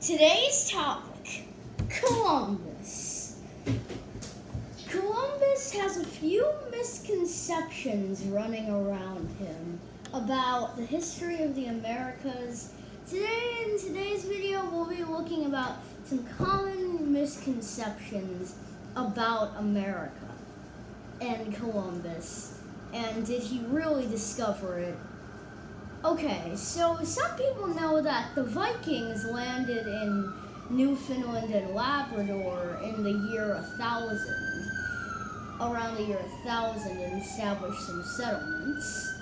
Today's topic, Columbus. Columbus has a few misconceptions running around him about the history of the Americas. Today, in today's video, we'll be looking about some common misconceptions about America and Columbus, and did he really discover it? Okay, so some people know that the Vikings landed in Newfoundland and Labrador in the year 1000, around the year 1000, and established some settlements.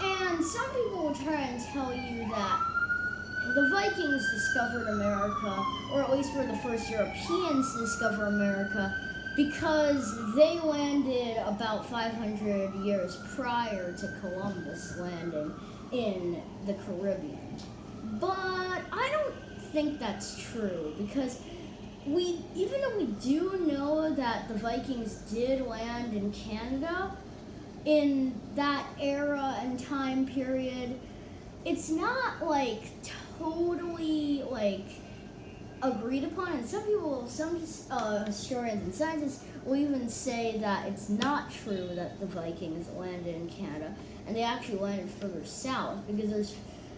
And some people will try and tell you that the Vikings discovered America, or at least were the first Europeans to discover America, because they landed about 500 years prior to Columbus landing in the Caribbean. But I don't think that's true, because even though we do know that the Vikings did land in Canada in that era and time period, it's not totally agreed upon, and some historians and scientists will even say that it's not true that the Vikings landed in Canada, and they actually landed further south, because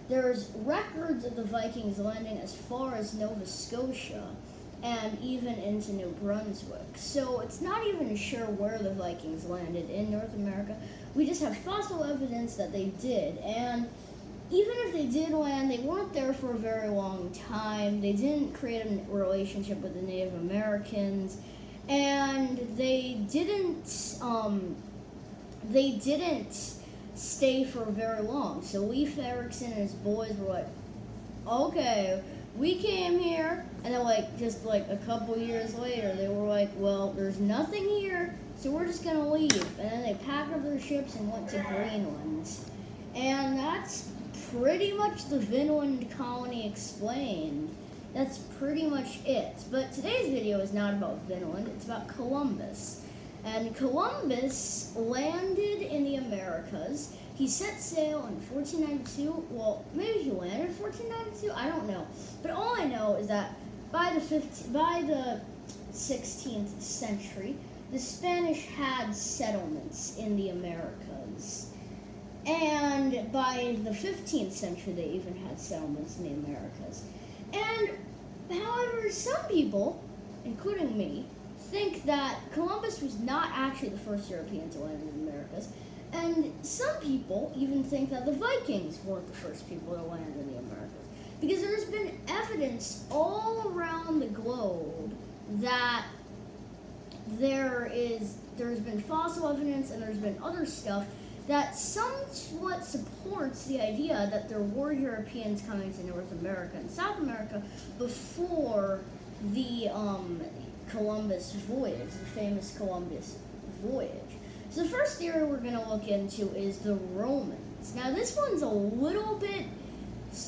there's records of the Vikings landing as far as Nova Scotia and even into New Brunswick. So it's not even sure where the Vikings landed in North America. We just have fossil evidence that they did, and even if they did land, they weren't there for a very long time. They didn't create a relationship with the Native Americans, and they didn't stay for very long. So Leif Erikson and his boys were like, okay, we came here, and then just a couple years later, they were like, well, there's nothing here, so we're just gonna leave. And then they packed up their ships and went to Greenland. And that's pretty much the Vinland colony explained. That's pretty much it. But today's video is not about Vinland, it's about Columbus. And Columbus landed in the Americas. He set sail in 1492. Well, maybe he landed in 1492, I don't know. But all I know is that by the 16th century, the Spanish had settlements in the Americas. And by the 15th century, they even had settlements in the Americas. And, however, some people, including me, think that Columbus was not actually the first European to land in the Americas. And some people even think that the Vikings weren't the first people to land in the Americas. Because there's been evidence all around the globe that there's been fossil evidence and there's been other stuff that somewhat supports the idea that there were Europeans coming to North America and South America before the Columbus voyage, the famous Columbus voyage. So the first theory we're going to look into is the Romans. Now this one's a little bit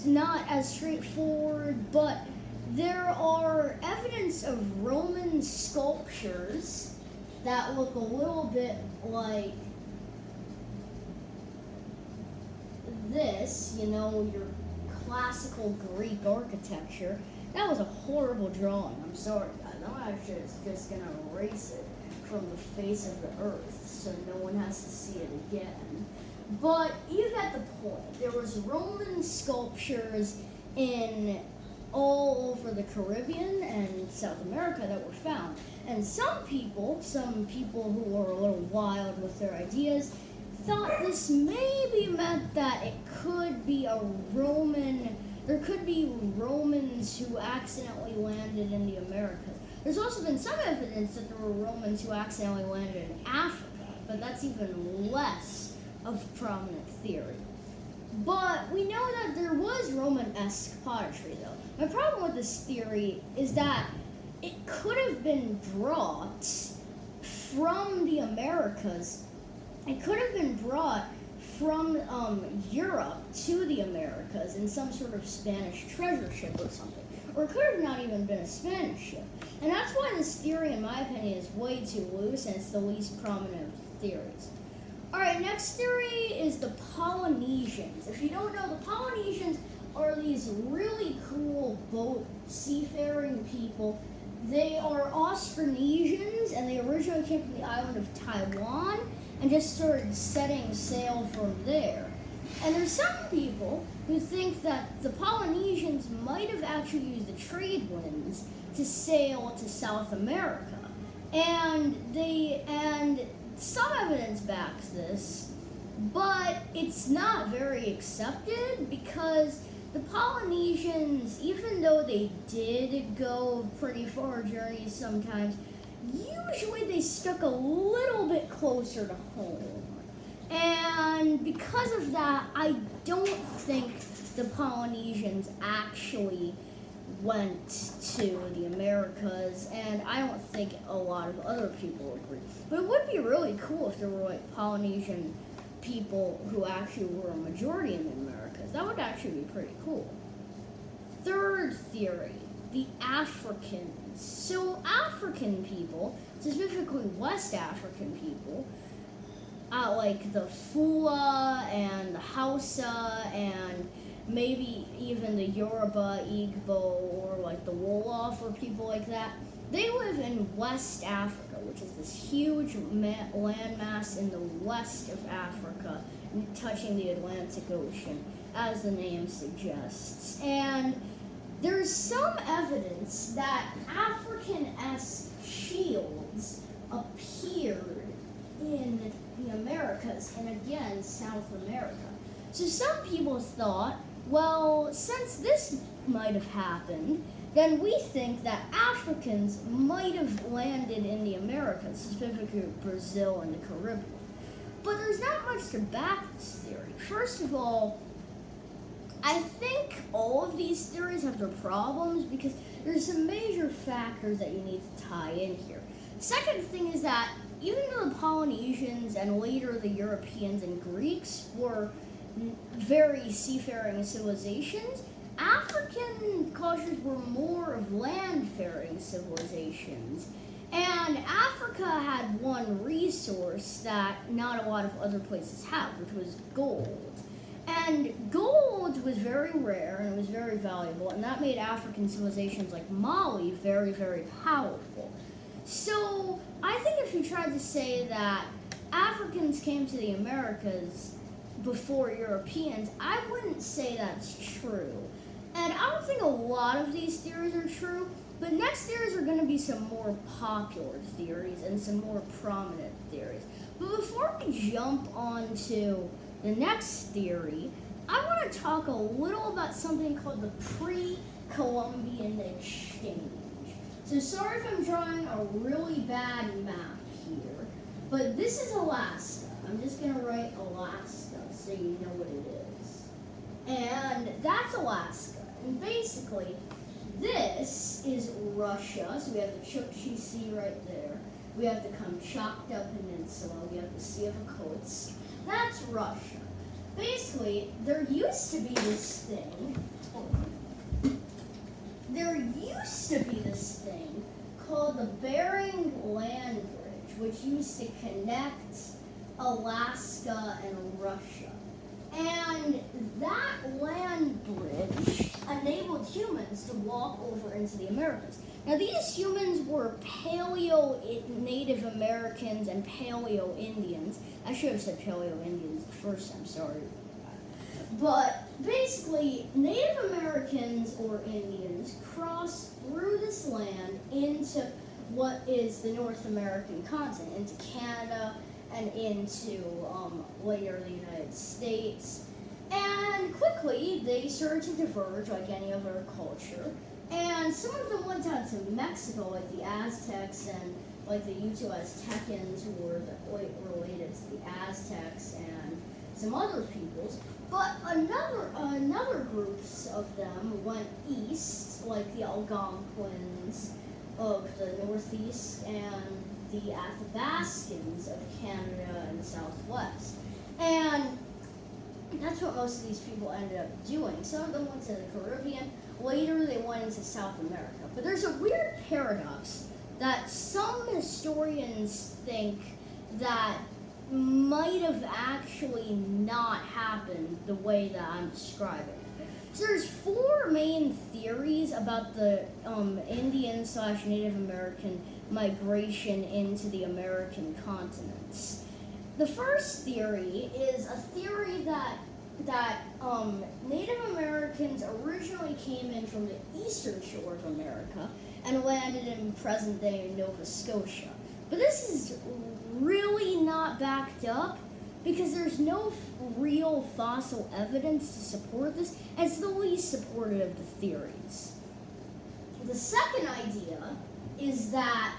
not as straightforward, but there are evidence of Roman sculptures that look a little bit like this, your classical Greek architecture. That was a horrible drawing. I'm sorry, guys. I'm actually just going to erase it from the face of the earth so no one has to see it again. But you get the point. There was Roman sculptures in all over the Caribbean and South America that were found. And some people who were a little wild with their ideas, thought this maybe meant that it could be there could be Romans who accidentally landed in the Americas. There's also been some evidence that there were Romans who accidentally landed in Africa, but that's even less of a prominent theory. But we know that there was Roman-esque pottery, though. My problem with this theory is that it could have been brought from the Americas. It could have been brought from Europe to the Americas in some sort of Spanish treasure ship or something. Or it could have not even been a Spanish ship. And that's why this theory, in my opinion, is way too loose, and it's the least prominent of theories. Alright, next theory is the Polynesians. If you don't know, the Polynesians are these really cool boat seafaring people. They are Austronesians, and they originally came from the island of Taiwan and just started setting sail from there. And there's some people who think that the Polynesians might have actually used the trade winds to sail to South America. And some evidence backs this, but it's not very accepted because the Polynesians, even though they did go pretty far journeys sometimes, usually they stuck a little bit closer to home. And because of that, I don't think the Polynesians actually went to the Americas, and I don't think a lot of other people agree. But it would be really cool if there were like Polynesian people who actually were a majority in the Americas. That would actually be pretty cool. Third theory, the Africans. So African people, specifically West African people, like the Fula and the Hausa and maybe even the Yoruba, Igbo, or like the Wolof or people like that, they live in West Africa, which is this huge landmass in the west of Africa, touching the Atlantic Ocean, as the name suggests. And there's some evidence that African-esque shields appeared in the Americas and again South America. So some people thought, well, since this might have happened, then we think that Africans might have landed in the Americas, specifically Brazil and the Caribbean. But there's not much to back this theory. First of all, I think all of these theories have their problems because there's some major factors that you need to tie in here. Second thing is that even though the Polynesians and later the Europeans and Greeks were very seafaring civilizations, African cultures were more of land-faring civilizations. And Africa had one resource that not a lot of other places have, which was gold. And gold was very rare and it was very valuable, and that made African civilizations like Mali very, very powerful. So I think if you tried to say that Africans came to the Americas before Europeans, I wouldn't say that's true. And I don't think a lot of these theories are true, but next theories are going to be some more popular theories and some more prominent theories. But before we jump on to the next theory, I want to talk a little about something called the pre-Columbian exchange. So sorry if I'm drawing a really bad map here, but this is Alaska. I'm just going to write Alaska so you know what it is. And that's Alaska. And basically, this is Russia. So we have the Chukchi Sea right there. We have the Kamchatka Peninsula. We have the Sea of Okhotsk. That's Russia. Basically, there used to be this thing. There used to be this thing called the Bering Land Bridge, which used to connect Alaska and Russia. And that land bridge enabled humans to walk over into the Americas. Now, these humans were Paleo-Native Americans and Paleo-Indians. I should have said Paleo-Indians first, I'm sorry. But basically, Native Americans or Indians crossed through this land into what is the North American continent, into Canada and into later the United States. And quickly, they started to diverge like any other culture. And some of them went down to Mexico, like the Aztecs and like the Yucatecans, who were related to the Aztecs and some other peoples. But another groups of them went east, like the Algonquins of the Northeast and the Athabascans of Canada and the Southwest. And that's what most of these people ended up doing. Some of them went to the Caribbean. Later, they went into South America. But there's a weird paradox that some historians think that might have actually not happened the way that I'm describing it. So there's four main theories about the Indian/Native American migration into the American continents. The first theory is a theory that Native Americans originally came in from the eastern shore of America and landed in present-day Nova Scotia. But this is really not backed up because there's no real fossil evidence to support this, and it's the least supported of the theories. The second idea is that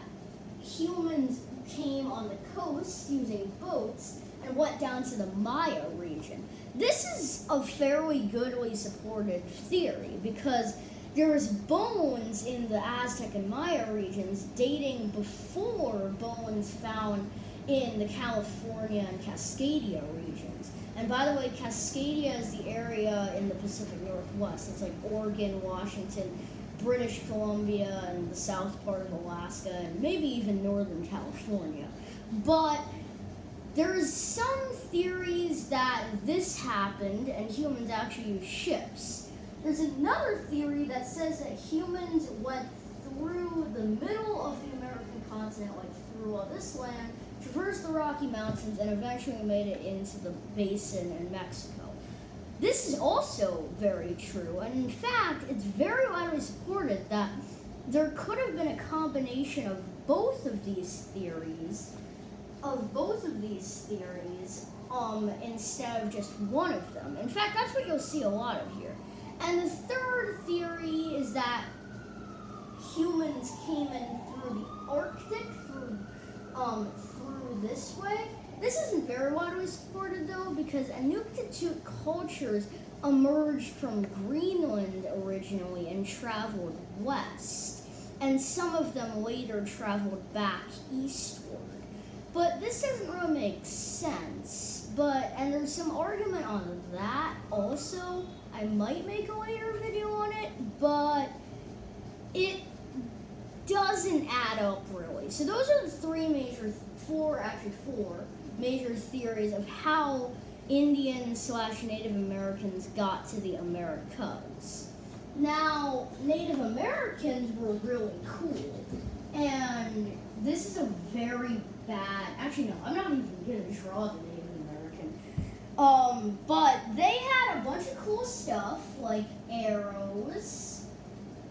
humans came on the coast using boats and went down to the Maya region. This is a fairly goodly supported theory because there's bones in the Aztec and Maya regions dating before bones found in the California and Cascadia regions. And by the way, Cascadia is the area in the Pacific Northwest. It's like Oregon, Washington, British Columbia, and the south part of Alaska, and maybe even Northern California. But there's some theories that this happened and humans actually used ships. There's another theory that says that humans went through the middle of the American continent, like through all this land, traversed the Rocky Mountains, and eventually made it into the basin in Mexico. This is also very true, and in fact, it's very widely supported that there could have been a combination of both of these theories, instead of just one of them. In fact, that's what you'll see a lot of here. And the third theory is that humans came in through the Arctic, through this way. This isn't very widely supported though, because Inuktitut cultures emerged from Greenland originally and traveled west, and some of them later traveled back eastward. But this doesn't really make sense. And there's some argument on that also. I might make a later video on it, but it doesn't add up really. So those are the four major theories of how Indian/Native Americans got to the Americas. Now, Native Americans were really cool, and this is a very bad, actually no, I'm not even gonna draw the Native American. But they had a bunch of cool stuff, like arrows.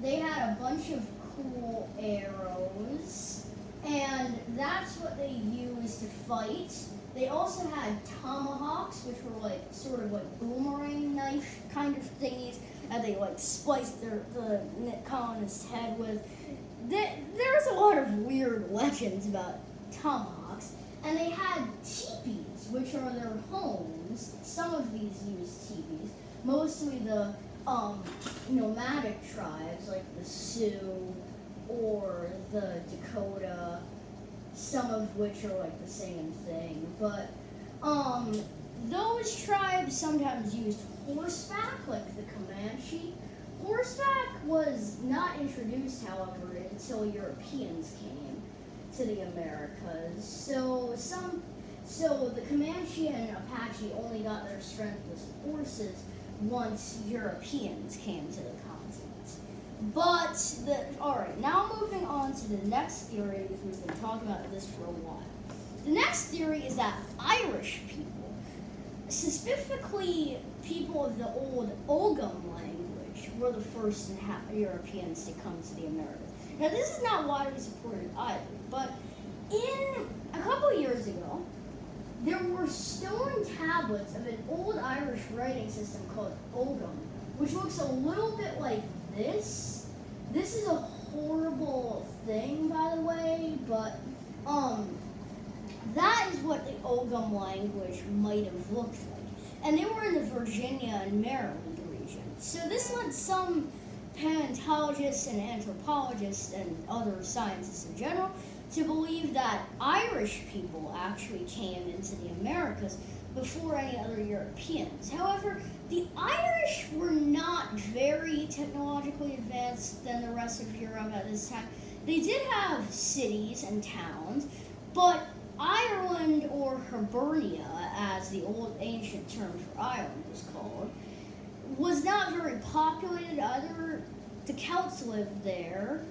They had a bunch of cool arrows, and that's what they used to fight. They also had tomahawks, which were like sort of like boomerang knife kind of thingies that they like spliced the colonist's head with. There's a lot of weird legends about tomahawks, and they had teepees, which are their homes. Some of these use teepees, mostly the nomadic tribes like the Sioux or the Dakota, some of which are like the same thing. But those tribes sometimes used horseback, like the Comanche. Horseback was not introduced, however, until Europeans came to the Americas. So the Comanche and Apache only got their strength with horses once Europeans came to the continent. Alright, now moving on to the next theory, because we've been talking about this for a while. The next theory is that Irish people, specifically people of the old Ogham language, were the first Europeans to come to the Americas. Now, this is not widely supported either, but a couple years ago, there were stone tablets of an old Irish writing system called Ogham, which looks a little bit like this. This is a horrible thing, by the way, but that is what the Ogham language might have looked like. And they were in the Virginia and Maryland region. So this led some paleontologists and anthropologists and other scientists in general to believe that Irish people actually came into the Americas before any other Europeans. However, the Irish were not very technologically advanced than the rest of Europe at this time. They did have cities and towns, but Ireland, or Hibernia, as the old ancient term for Ireland was called, was not very populated either. the Celts lived there,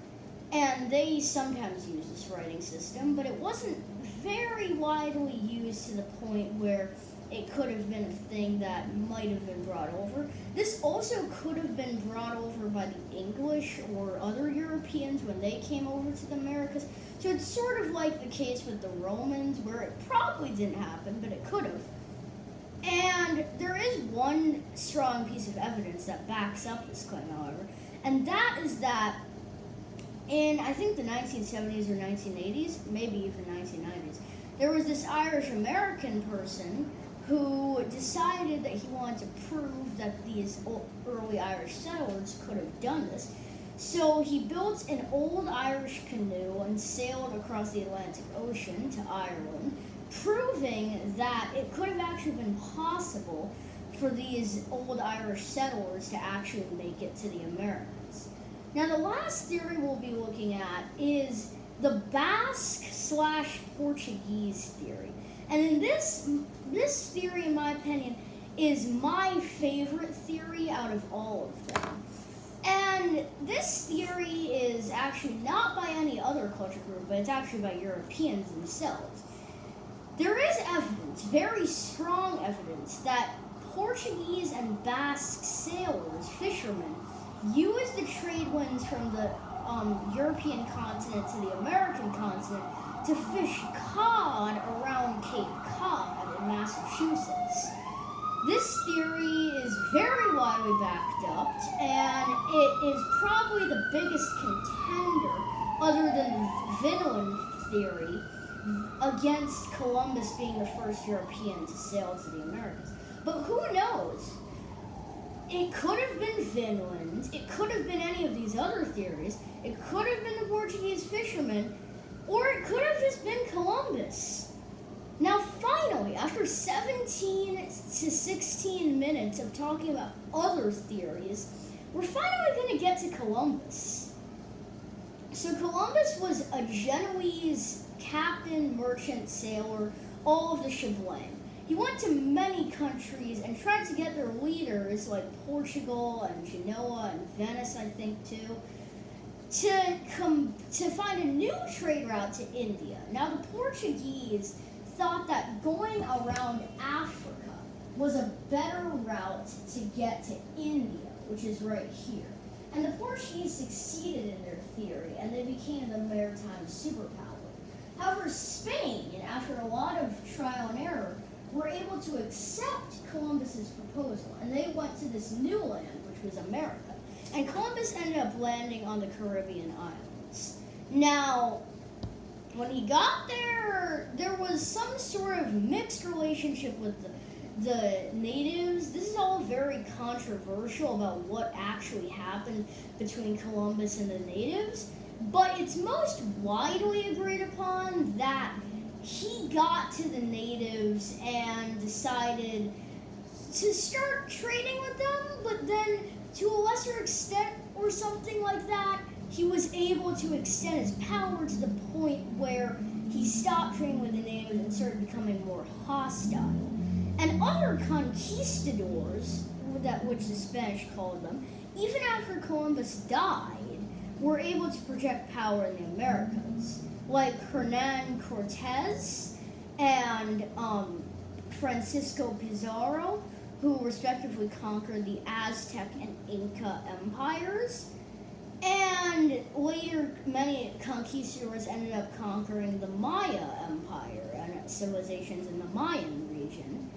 and they sometimes used this writing system, but it wasn't very widely used to the point where it could have been a thing that might have been brought over. This also could have been brought over by the English or other Europeans when they came over to the Americas. So it's sort of like the case with the Romans, where it probably didn't happen, but it could have. And there is one strong piece of evidence that backs up this claim, however, and that is that in, I think, the 1970s or 1980s, maybe even 1990s, there was this Irish-American person who decided that he wanted to prove that these early Irish settlers could have done this. So he built an old Irish canoe and sailed across the Atlantic Ocean to Ireland, proving that it could have actually been possible for these old Irish settlers to actually make it to the Americas. Now, the last theory we'll be looking at is the Basque/Portuguese theory. And in this theory, in my opinion, is my favorite theory out of all of them. And this theory is actually not by any other culture group, but it's actually by Europeans themselves. There is evidence, very strong evidence, that Portuguese and Basque sailors, fishermen, used the trade winds from the European continent to the American continent to fish cod around Cape Cod in Massachusetts. This theory is very widely backed up, and it is probably the biggest contender, other than the Vinland Theory, against Columbus being the first European to sail to the Americas. But who knows? It could have been Vinland, it could have been any of these other theories, it could have been the Portuguese fishermen, or it could have just been Columbus. Now finally, after 17 to 16 minutes of talking about other theories, we're finally going to get to Columbus. So Columbus was a Genoese captain, merchant, sailor, all of the shebang. He went to many countries and tried to get their leaders, like Portugal and Genoa and Venice, I think, too, to find a new trade route to India. Now, the Portuguese thought that going around Africa was a better route to get to India, which is right here. And the Portuguese succeeded in their theory, and they became the maritime superpower. However, Spain, after a lot of trial and error, were able to accept Columbus's proposal, and they went to this new land, which was America. And Columbus ended up landing on the Caribbean islands. Now, when he got there, there was some sort of mixed relationship with the natives. This is all very controversial about what actually happened between Columbus and the natives, but it's most widely agreed upon that he got to the natives and decided to start trading with them, but then to a lesser extent or something like that, he was able to extend his power to the point where he stopped trading with the natives and started becoming more hostile. And other conquistadors, which the Spanish called them, even after Columbus died, were able to project power in the Americas, like Hernan Cortez and Francisco Pizarro, who respectively conquered the Aztec and Inca empires. And later, many conquistadors ended up conquering the Maya Empire and civilizations in the Mayan region.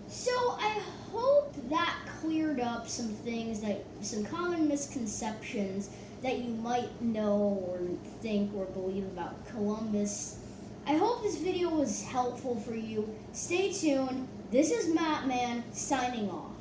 So I hope that cleared up some things, some common misconceptions that you might know or think or believe about Columbus. I hope this video was helpful for you. Stay tuned. This is Matt Man signing off.